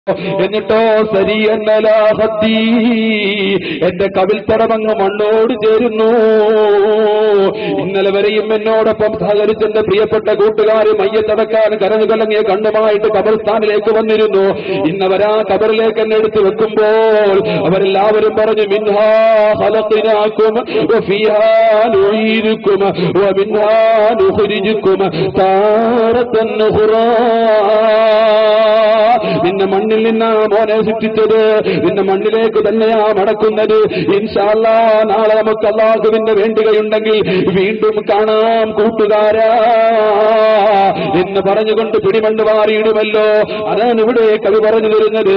എന്നിട്ടോ സരിയന്നലാഹത്തി എന്റെ കവിൽത്തടമങ്ങ് മണ്ണോട് ചേരുന്നു. ഇന്നലെ വരെയും എന്നോടൊപ്പം സഹകരിച്ച് എന്റെ പ്രിയപ്പെട്ട കൂട്ടുകാർ മയ്യത്തടക്കാൻ കരഞ്ഞു കലങ്ങിയ കണ്ണുമായിട്ട് ഖബർസ്ഥാനിലേക്ക് വന്നിരുന്നു. ഇന്നവരാ ഖബറിലേക്ക് എന്നെ എടുത്തു വെക്കുമ്പോൾ അവരെല്ലാവരും പറഞ്ഞു, മിൻഹാ ഖലഖനാകും വഫീഹാ നുഈദുകും വമിൻഹാ നുഖ്രിജുകും താറത്തൻ ഉഖ്റാ. നിന്നെ മണ്ണിൽ നിന്നാ മോനെ സൃഷ്ടിച്ചത്, നിന്നെ മണ്ണിലേക്ക് തന്നെയാ മടക്കുന്നത്. ഇൻഷാ അല്ലാഹ് നാളെ നമുക്ക് അല്ലാഹുവിന്റെ വേണ്ടുകയുണ്ടെങ്കിൽ വീണ്ടും കാണാം കൂട്ടുകാരാ എന്ന് പറഞ്ഞുകൊണ്ട് പിടിമണ്ണ് വാരിയിടുമല്ലോ. അതാണ് ഇവിടെ കവി പറഞ്ഞു തരുന്നത്.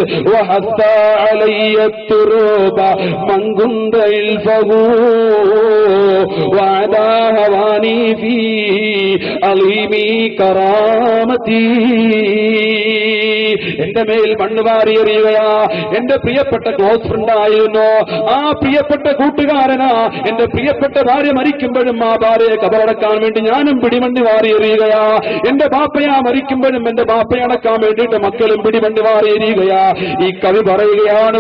എന്റെ മേൽ മണ്ണ് വാരിയെറിയുകയാ. എന്റെ പ്രിയപ്പെട്ട ക്ലോസ് ഫ്രണ്ട് ആയിരുന്നു, ആ പ്രിയപ്പെട്ട കൂട്ടുകാരനാ. എന്റെ പ്രിയപ്പെട്ട ഭാര്യ മരിക്കുമ്പോഴും ആ ഭാര്യയെ കബറടക്കാൻ വേണ്ടി ഞാനും പിടിമണ്ണ് വാരിയെറിയുകയാ. എന്റെ ബാപ്പയാ മരിക്കുമ്പോഴും എന്റെ ബാപ്പയെ അടക്കാൻ വേണ്ടിയിട്ട് മക്കളും പിടിമണ്ണ് വാരിയെറിയുകയാ. ഈ കവി പറയുകയാണ്,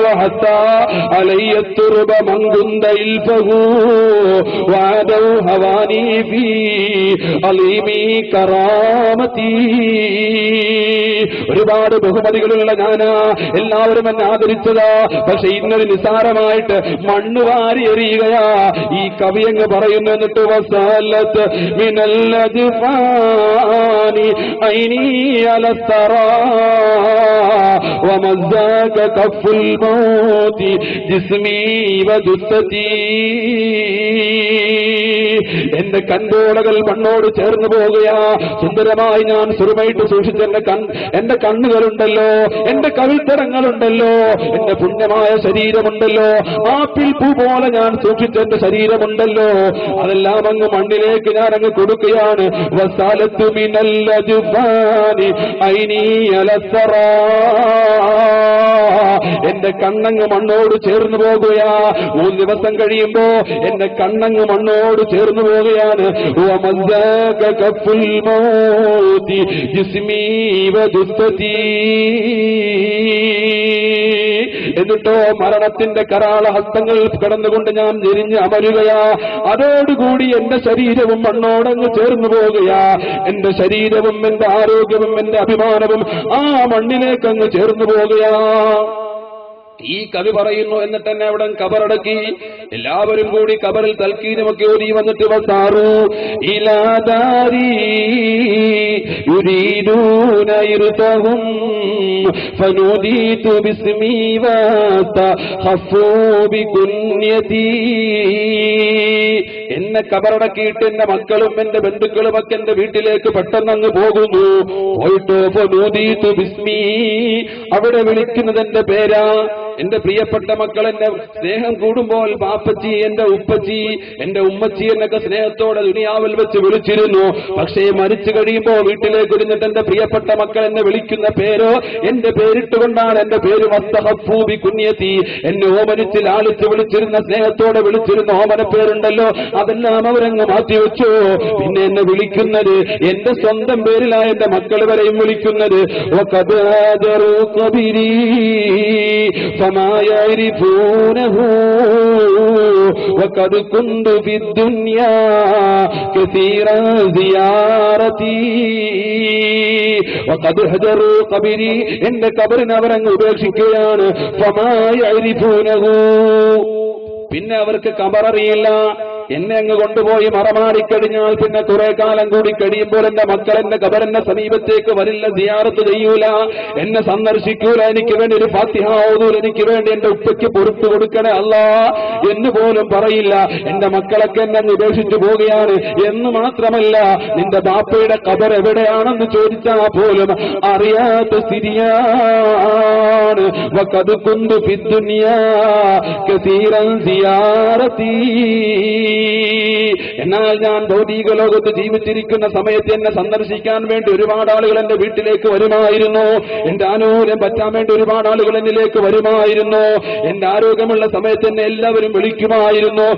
ഒരുപാട് ബഹുമതികളുള്ള ഞാനാ, എല്ലാവരും എന്നെ ആദരിച്ചതാ. പക്ഷെ ഇന്നൊരു നിസാരമായിട്ട് മണ്ണ് വാരി എറിയുകയാ. ഈ കവി അങ്ങ് പറയുന്നു, എന്നിട്ട് വസാലത്ത് മിനല്ലജ്ഫാനി ഐനി അലസ്തറാ വമസ്സാക കഫുൽ മൗതി ജിസ്മി വദുസ്സതി. എന്റെ കൺപോളകൾ മണ്ണോട് ചേർന്ന് പോകുകയാ. സുന്ദരമായി ഞാൻ സുറുമായിട്ട് സൂക്ഷിച്ച എന്റെ കണ്ണുകളുണ്ടല്ലോ, എന്റെ കവിൾത്തരങ്ങളുണ്ടല്ലോ, എന്റെ പുണ്യമായ ശരീരമുണ്ടല്ലോ, ആപ്പിൾ പൂ പോലെ ഞാൻ സൂക്ഷിച്ച എന്റെ ശരീരമുണ്ടല്ലോ, അതെല്ലാം അങ്ങ് മണ്ണിലേക്ക് ഞാൻ അങ്ങ് കൊടുക്കുകയാണ്. വസാലത്തു മിനൽ അജ്ഫാനി ഐനി അലസ്സറാ. എന്റെ കണ്ണങ്ങ് മണ്ണോട് ചേർന്ന് പോകുകയാ. 3 ദിവസം കഴിയുമ്പോ എന്റെ കണ്ണങ്ങ് മണ്ണോട് ചേർന്ന് പോവുകയാണ്. വമസ്സാക കഫുൽ മൗതി ജിസ്മി വദുസ്സതി. എന്നിട്ടോ മരണത്തിന്റെ കരാള ഹസ്തങ്ങൾ കടന്നുകൊണ്ട് ഞാൻ ഞെരിഞ്ഞ് അമരുകയാ. അതോടുകൂടി എന്റെ ശരീരവും മണ്ണോടങ്ങ് ചേർന്നു പോകുകയാ. എന്റെ ശരീരവും എന്റെ ആരോഗ്യവും എന്റെ അഭിമാനവും ആ മണ്ണിലേക്കങ്ങ് ചേർന്നു പോകുകയാ. ഈ കവി പറയുന്നു, എന്നിട്ട് തന്നെ അവിടെ കബറടക്കി. എല്ലാവരും കൂടി കബറിൽ തൽക്കീനമൊക്കെ ഓതി വന്നിട്ട് വസാറു ഇലാദാരി യുരീദൂന ഇർതഹും ഫനുദീതു ബിസ്മി വതഖഫു ബികുന്യതി. എന്നെ കബറടക്കിയിട്ട് എന്റെ മക്കളും എന്റെ ബന്ധുക്കളുമൊക്കെ എന്റെ വീട്ടിലേക്ക് പെട്ടെന്ന് അങ്ങ് പോകുന്നു. പോയിട്ട് ഫനുദീതു ബിസ്മി, അവിടെ വിളിക്കുന്നത് എന്റെ പേരാ. എന്റെ പ്രിയപ്പെട്ട മക്കൾ എന്നെ സ്നേഹം കൂടുമ്പോൾ ബാപ്പച്ചി, എന്റെ ഉപ്പച്ചി, എന്റെ ഉമ്മച്ചി എന്നൊക്കെ സ്നേഹത്തോടെ ദുനിയാവിൽ വെച്ച് വിളിച്ചിരുന്നു. പക്ഷേ മരിച്ചു കഴിയുമ്പോ വീട്ടിലേക്ക് ഇരുന്നിട്ട് എന്റെ പ്രിയപ്പെട്ട മക്കൾ എന്നെ വിളിക്കുന്ന പേരോ എന്റെ പേരിട്ടുകൊണ്ടാണ്. എന്റെ പേര് വസ്തഖഫു ബികുന്യതി. എന്നെ ഓമനിച്ച് ലാളിച്ച് വിളിച്ചിരുന്ന, സ്നേഹത്തോടെ വിളിച്ചിരുന്ന ഓമന പേരുണ്ടല്ലോ, അതെല്ലാം അവരങ്ങ് മാറ്റിവെച്ചു. പിന്നെ എന്നെ വിളിക്കുന്നത് എന്റെ സ്വന്തം പേരിലായ എന്റെ മക്കൾ വരെയും വിളിക്കുന്നത് فما يعرفونه وقد كنت في الدنيا كثيرا زيارتي وقد هجروا قبري. എന്റെ കബറിനെ അവരങ്ങ് ഉപേക്ഷിക്കുകയാണ്. فما يعرفونه, പിന്നെ അവർക്ക് കബററിയില്ല. എന്നെ അങ്ങ് കൊണ്ടുപോയി മറമാടിക്കഴിഞ്ഞാൽ പിന്നെ കുറെ കാലം കൂടി കഴിയുമ്പോൾ എന്റെ മക്കൾ എന്റെ കബറിന്റെ സമീപത്തേക്ക് വരില്ല, സിയാറത്ത് ചെയ്യൂല, എന്നെ സന്ദർശിക്കൂല, എനിക്ക് വേണ്ടി ഒരു ഫാത്തിഹ ഓതൂല, എനിക്ക് വേണ്ടി എന്റെ ഉപ്പയ്ക്ക് പൊറുത്തു കൊടുക്കണേ അല്ലാ എന്ന് പോലും പറയില്ല. എന്റെ മക്കളൊക്കെ എന്നെ അങ്ങ് ഉപേക്ഷിച്ചു പോവുകയാണ്. എന്ന് മാത്രമല്ല, നിന്റെ ബാപ്പയുടെ കബർ എവിടെയാണെന്ന് ചോദിച്ചാൽ പോലും അറിയാത്ത സ്ഥിതിയാണ്. വഖദ് കുന്തു ഫിദ്ദുനിയാ കസീറൻ സിയാറതി. എന്നാൽ ഞാൻ ഭൗതിക ലോകത്ത് ജീവിച്ചിരിക്കുന്ന സമയത്ത് എന്നെ സന്ദർശിക്കാൻ വേണ്ടി ഒരുപാട് ആളുകൾ എന്റെ വീട്ടിലേക്ക് വരുമായിരുന്നു. എന്റെ ആരോഗ്യം പറ്റാൻ വേണ്ടി ഒരുപാട് ആളുകൾ എന്നിലേക്ക് വരുമായിരുന്നു. എന്റെ ആരോഗ്യമുള്ള സമയത്ത് എന്നെ എല്ലാവരും വിളിക്കുമായിരുന്നു.